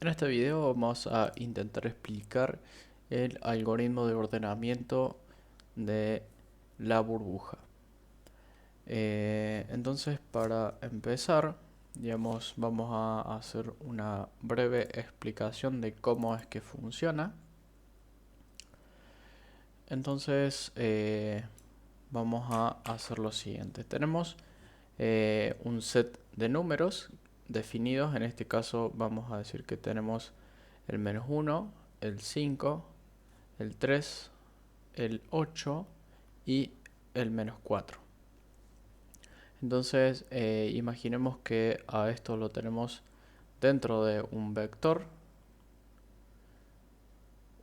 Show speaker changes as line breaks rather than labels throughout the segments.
En este video vamos a intentar explicar el algoritmo de ordenamiento de la burbuja. Entonces, para empezar, vamos a hacer una breve explicación de cómo es que funciona. Entonces, vamos a hacer lo siguiente. Tenemos un set de números definidos. En este caso vamos a decir que tenemos el -1, el 5, el 3, el 8 y el -4. Entonces imaginemos que a esto lo tenemos dentro de un vector.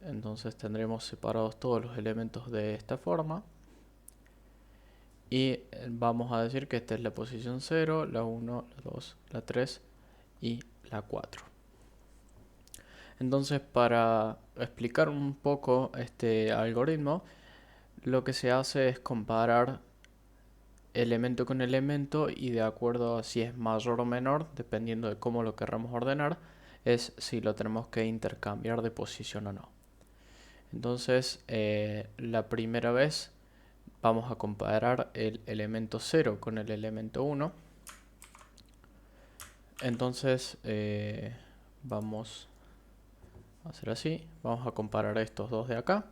Entonces tendremos separados todos los elementos de esta forma. Y vamos a decir que esta es la posición 0, la 1, la 2, la 3 y la 4. Entonces, para explicar un poco este algoritmo, lo que se hace es comparar elemento con elemento y de acuerdo a si es mayor o menor, dependiendo de cómo lo querramos ordenar, es si lo tenemos que intercambiar de posición o no. Entonces, la primera vez vamos a comparar el elemento 0 con el elemento 1. Entonces, vamos a hacer así. Vamos a comparar estos dos de acá.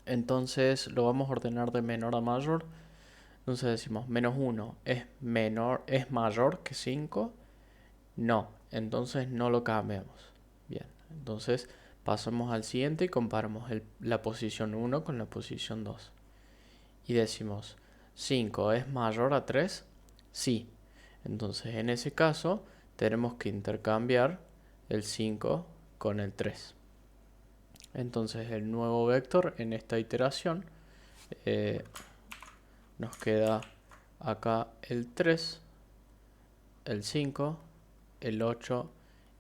Entonces, lo vamos a ordenar de menor a mayor. Entonces decimos -1 es mayor que 5. No, entonces no lo cambiamos. Bien, entonces pasamos al siguiente y comparamos la posición 1 con la posición 2. Y decimos, ¿5 es mayor a 3? Sí. Entonces en ese caso tenemos que intercambiar el 5 con el 3. Entonces el nuevo vector en esta iteración nos queda acá el 3, el 5, el 8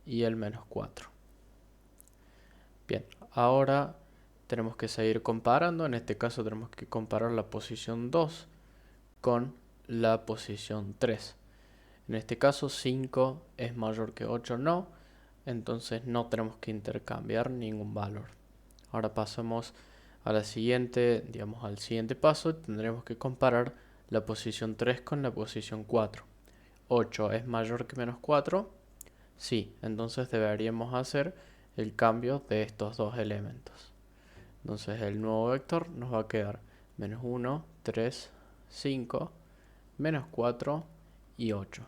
y el -4. Bien, ahora tenemos que seguir comparando. En este caso tenemos que comparar la posición 2 con la posición 3. En este caso 5 es mayor que 8, no. Entonces no tenemos que intercambiar ningún valor. Ahora pasamos a la siguiente, al siguiente paso. Tendremos que comparar la posición 3 con la posición 4. 8 es mayor que -4. Sí, entonces deberíamos hacer el cambio de estos dos elementos. Entonces el nuevo vector nos va a quedar -1, 3, 5, -4 y 8.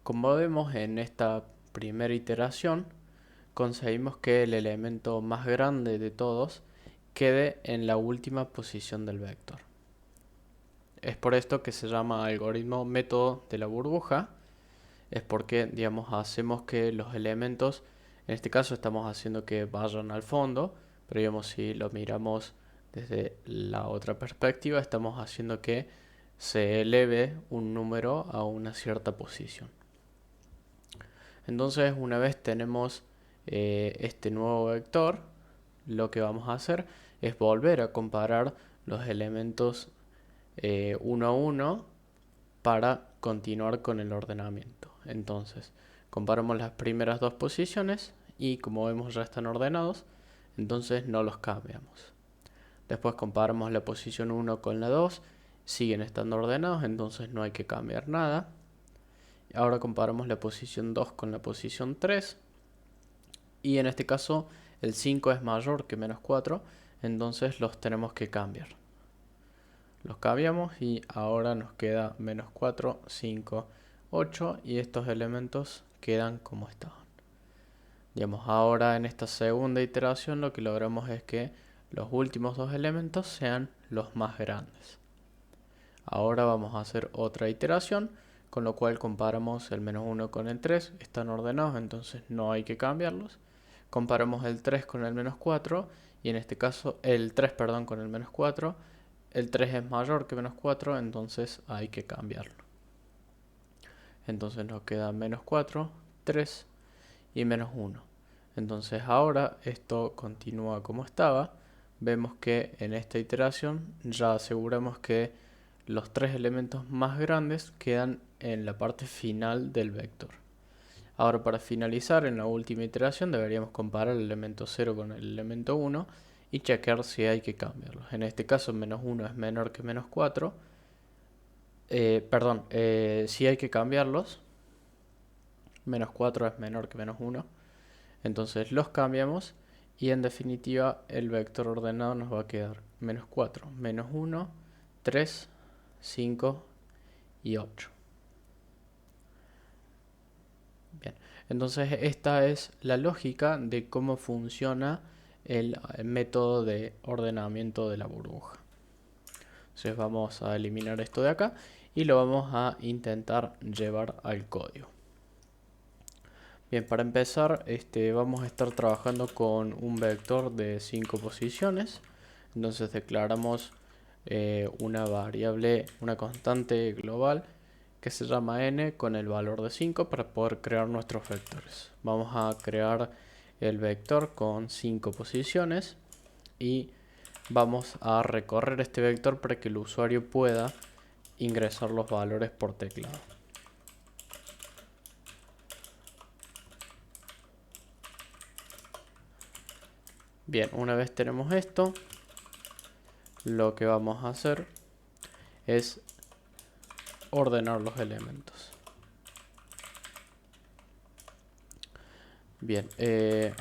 Como vemos en esta primera iteración, conseguimos que el elemento más grande de todos quede en la última posición del vector. Es por esto que se llama algoritmo método de la burbuja. Es porque, hacemos que los elementos, en este caso estamos haciendo que vayan al fondo, pero si lo miramos desde la otra perspectiva, estamos haciendo que se eleve un número a una cierta posición. Entonces, una vez tenemos este nuevo vector, lo que vamos a hacer es volver a comparar los elementos uno a uno para continuar con el ordenamiento. Entonces, comparamos las primeras dos posiciones y como vemos ya están ordenados, entonces no los cambiamos. Después comparamos la posición 1 con la 2, siguen estando ordenados, entonces no hay que cambiar nada. Ahora comparamos la posición 2 con la posición 3 y en este caso el 5 es mayor que -4, entonces los tenemos que cambiar. Los cambiamos y ahora nos queda -4, 5, 8 y estos elementos quedan como estaban. Ahora en esta segunda iteración lo que logramos es que los últimos dos elementos sean los más grandes. Ahora vamos a hacer otra iteración, con lo cual comparamos el -1 con el 3, están ordenados, entonces no hay que cambiarlos. Comparamos el 3 con el -4 y en este caso el 3, con el -4. El 3 es mayor que -4, entonces hay que cambiarlo. Entonces nos queda -4, 3 y -1. Entonces ahora esto continúa como estaba. Vemos que en esta iteración ya aseguramos que los tres elementos más grandes quedan en la parte final del vector. Ahora, para finalizar, en la última iteración deberíamos comparar el elemento 0 con el elemento 1 y chequear si hay que cambiarlos. En este caso, menos 1 es menor que menos 4. Si hay que cambiarlos, menos 4 es menor que menos 1. Entonces los cambiamos y en definitiva el vector ordenado nos va a quedar menos 4, menos 1, 3, 5 y 8. Bien, entonces esta es la lógica de cómo funciona el método de ordenamiento de la burbuja. Entonces vamos a eliminar esto de acá y lo vamos a intentar llevar al código. Bien, para empezar vamos a estar trabajando con un vector de 5 posiciones. Entonces declaramos una variable, una constante global que se llama n con el valor de 5 para poder crear nuestros vectores. Vamos a crear el vector con 5 posiciones y vamos a recorrer este vector para que el usuario pueda ingresar los valores por teclado. Bien, una vez tenemos esto, lo que vamos a hacer es ordenar los elementos. Bien,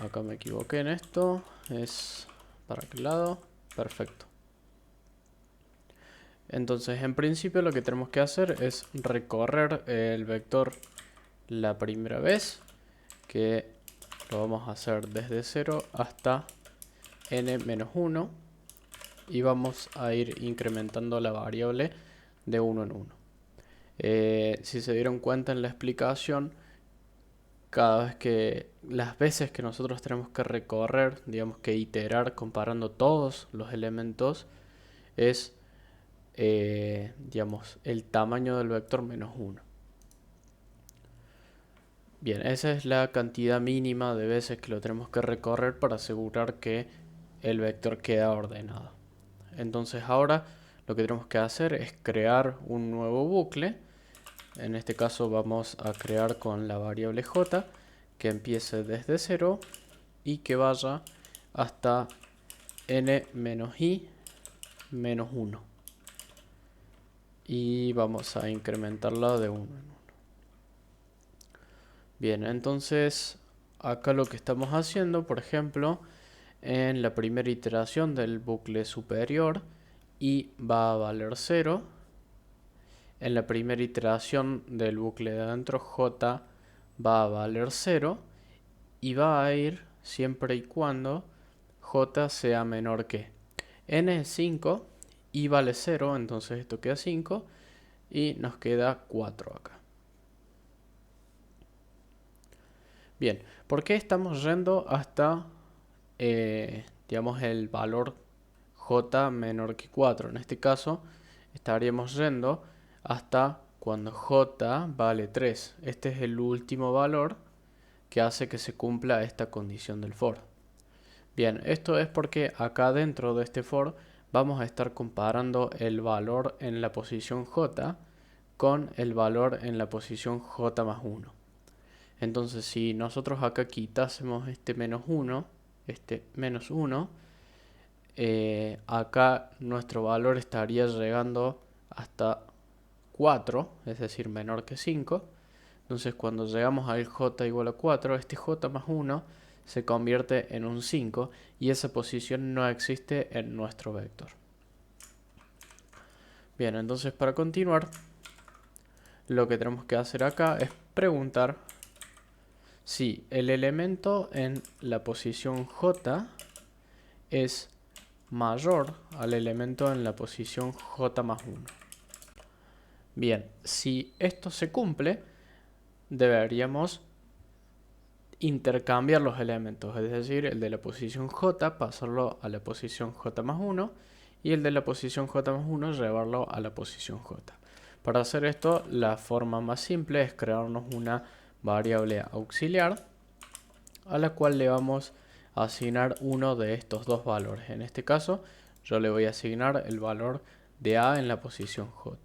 acá me equivoqué en esto, es para aquel lado, perfecto. Entonces, en principio lo que tenemos que hacer es recorrer el vector la primera vez, que lo vamos a hacer desde 0 hasta n-1 y vamos a ir incrementando la variable de 1 en 1. Si se dieron cuenta en la explicación, las veces que nosotros tenemos que recorrer, digamos que iterar comparando todos los elementos, es el tamaño del vector menos 1. Bien, esa es la cantidad mínima de veces que lo tenemos que recorrer para asegurar que el vector queda ordenado. Entonces ahora lo que tenemos que hacer es crear un nuevo bucle. En este caso vamos a crear con la variable j que empiece desde 0 y que vaya hasta n-i menos 1. Y vamos a incrementarla de 1 en 1. Bien, entonces acá lo que estamos haciendo, por ejemplo, en la primera iteración del bucle superior, i va a valer 0. En la primera iteración del bucle de adentro, j va a valer 0 y va a ir siempre y cuando j sea menor que n es 5, i vale 0, entonces esto queda 5 y nos queda 4 acá. Bien, ¿por qué estamos yendo hasta el valor j menor que 4? En este caso estaríamos yendo hasta cuando j vale 3. Este es el último valor que hace que se cumpla esta condición del for. Bien, esto es porque acá dentro de este for vamos a estar comparando el valor en la posición j con el valor en la posición j más 1. Entonces si nosotros acá quitásemos este menos 1, acá nuestro valor estaría llegando hasta 4, es decir, menor que 5. Entonces cuando llegamos al j igual a 4, este j más 1 se convierte en un 5 y esa posición no existe en nuestro vector. Bien, entonces para continuar, lo que tenemos que hacer acá es preguntar si el elemento en la posición j es mayor al elemento en la posición j más 1. Bien, si esto se cumple, deberíamos intercambiar los elementos, es decir, el de la posición j pasarlo a la posición j más 1 y el de la posición j más 1 llevarlo a la posición j. Para hacer esto, la forma más simple es crearnos una variable auxiliar a la cual le vamos a asignar uno de estos dos valores. En este caso, yo le voy a asignar el valor de a en la posición j.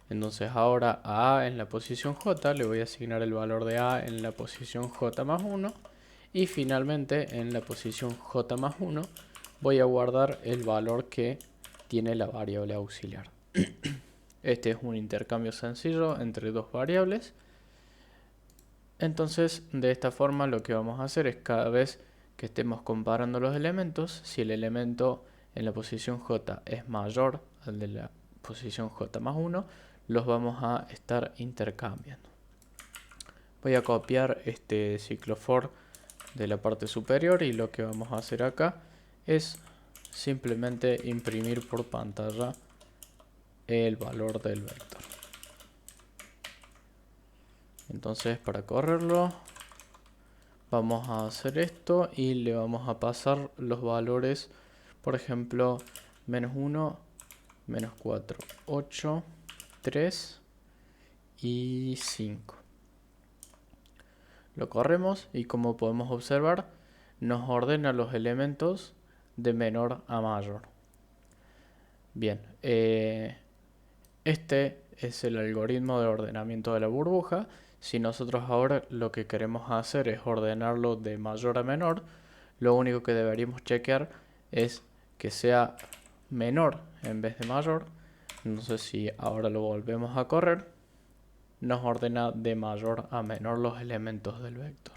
Entonces ahora a A en la posición J le voy a asignar el valor de A en la posición J más 1. Y finalmente en la posición J más 1 voy a guardar el valor que tiene la variable auxiliar. Este es un intercambio sencillo entre dos variables. Entonces de esta forma lo que vamos a hacer es cada vez que estemos comparando los elementos, si el elemento en la posición J es mayor al de la posición J más 1, los vamos a estar intercambiando. Voy a copiar este ciclo for de la parte superior y lo que vamos a hacer acá es simplemente imprimir por pantalla el valor del vector. Entonces para correrlo vamos a hacer esto y le vamos a pasar los valores, por ejemplo, menos 1, menos 4, 8, 3 y 5. Lo corremos y como podemos observar nos ordena los elementos de menor a mayor. Bien, este es el algoritmo de ordenamiento de la burbuja. Si nosotros ahora lo que queremos hacer es ordenarlo de mayor a menor, lo único que deberíamos chequear es que sea menor en vez de mayor. Entonces si ahora lo volvemos a correr, nos ordena de mayor a menor los elementos del vector.